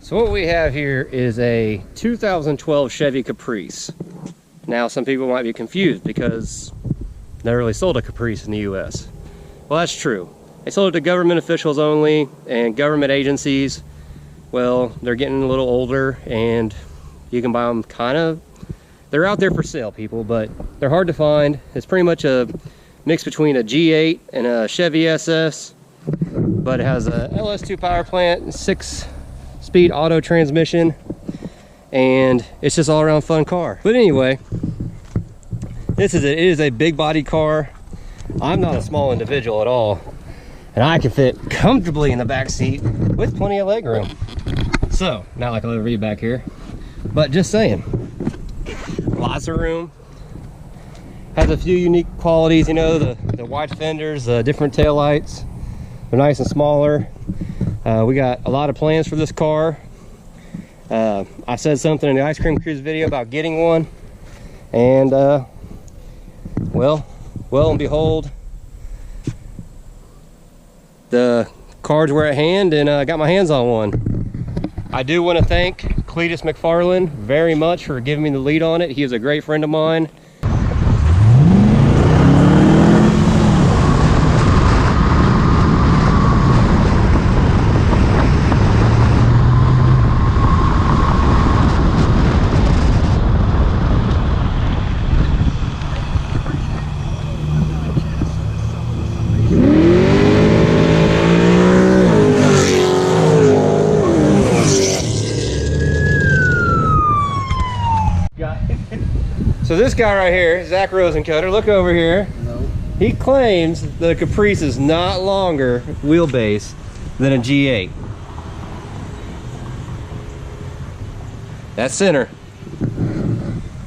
So what we have here is a 2012 Chevy Caprice. Now some people might be confused because never really sold a Caprice in the US. Well, that's true. They sold it to government officials only and government agencies. Well, they're getting a little older and you can buy them they're out there for sale, people, but they're hard to find. It's pretty much a mix between a G8 and a Chevy SS, but it has a LS2 power plant, 6-speed auto transmission, and it's just all around fun car. But anyway, it is a big body car. I'm not a small individual at all, and I can fit comfortably in the back seat with plenty of leg room. So, not like a little read back here, but just saying, lots of room. Has a few unique qualities, you know, the wide fenders, different tail lights. They're nice and smaller. We got a lot of plans for this car. I said something in the Ice Cream Cruise video about getting one, and well and behold, the cards were at hand, and I got my hands on one. I do want to thank Cletus McFarland very much for giving me the lead on it. He is a great friend of mine. So this guy right here, Zach Rosencutter, look over here. Hello. He claims the Caprice is not longer wheelbase than a G8. That's center.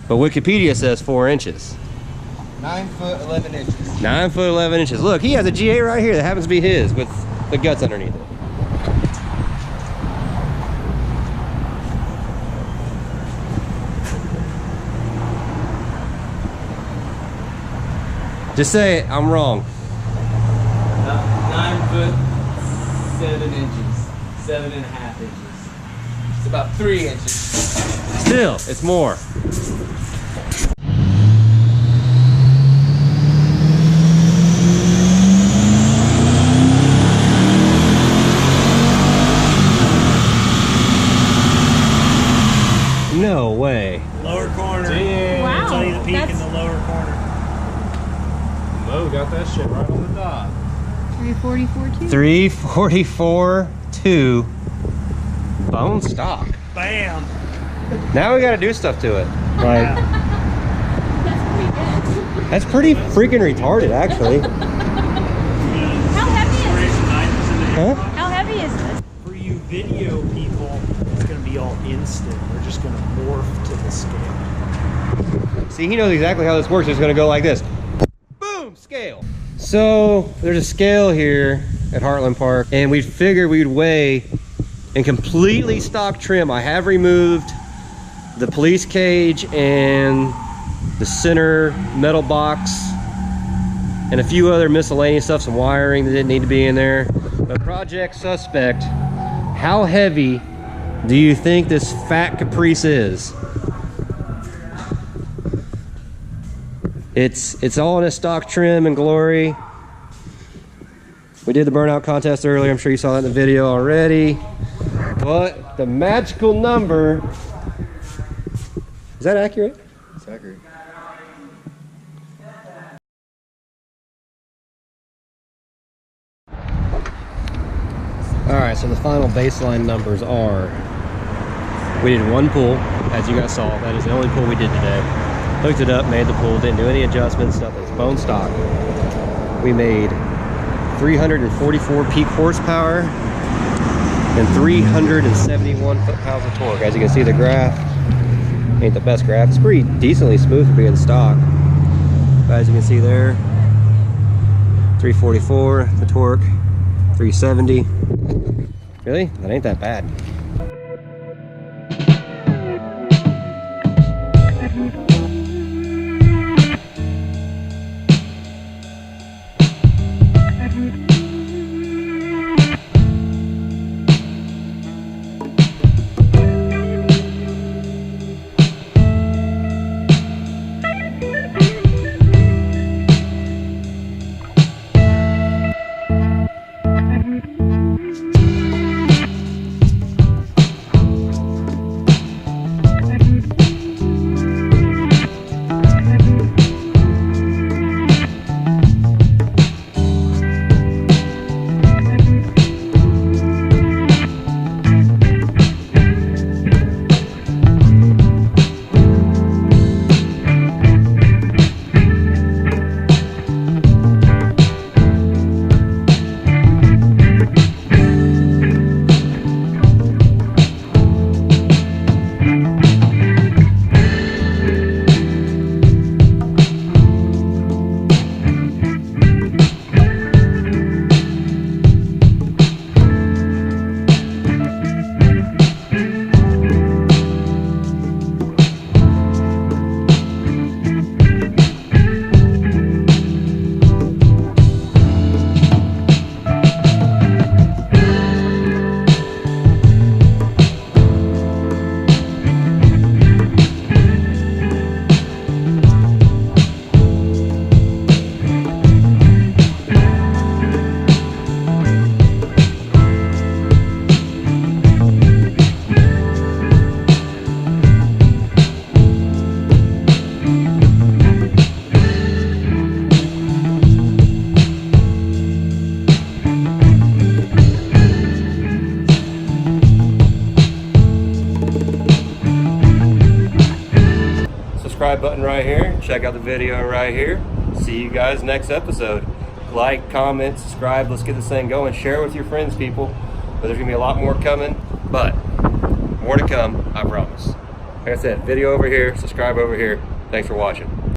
But Wikipedia says 4 inches. 9 foot 11 inches. 9 foot 11 inches. Look, he has a G8 right here that happens to be his with the guts underneath it. Just say it, I'm wrong. 9 foot 7 inches. 7.5 inches. It's about 3 inches. Still, it's more. No way. Lower corner. Damn. Wow. I'll tell you the peak in the lower corner. Mo got that shit right on the dot. 344.2. 344.2 bone stock. Bam. Now we gotta do stuff to it. Like, That's pretty good. that's pretty freaking retarded, actually. How heavy is this? Huh? How heavy is this? For you video people, it's going to be all instant. We're just going to morph to the scale. See, he knows exactly how this works. It's gonna go like this. Boom, scale. So there's a scale here at Heartland Park, and we figured we'd weigh in completely stock trim. I have removed the police cage and the center metal box and a few other miscellaneous stuff, some wiring that didn't need to be in there. But Project Suspect, how heavy do you think this fat Caprice is? It's all in a stock trim and glory. We did the burnout contest earlier. I'm sure you saw that in the video already. But the magical number, is that accurate? It's accurate. All right, so the final baseline numbers are, we did one pull, as you guys saw. That is the only pull we did today. Hooked it up, made the pull, didn't do any adjustments, stuff that's bone stock. We made 344 peak horsepower and 371 foot-pounds of torque. As you can see, the graph ain't the best graph. It's pretty decently smooth for being stock. But as you can see there, 344, the torque, 370. Really? That ain't that bad. subscribe button right here. Check out the video right here. See you guys next episode. Like, comment, subscribe. Let's get this thing going. Share with your friends, people. But there's gonna be a lot more coming, but more to come, I promise. Like I said, video over here, subscribe over here. Thanks for watching.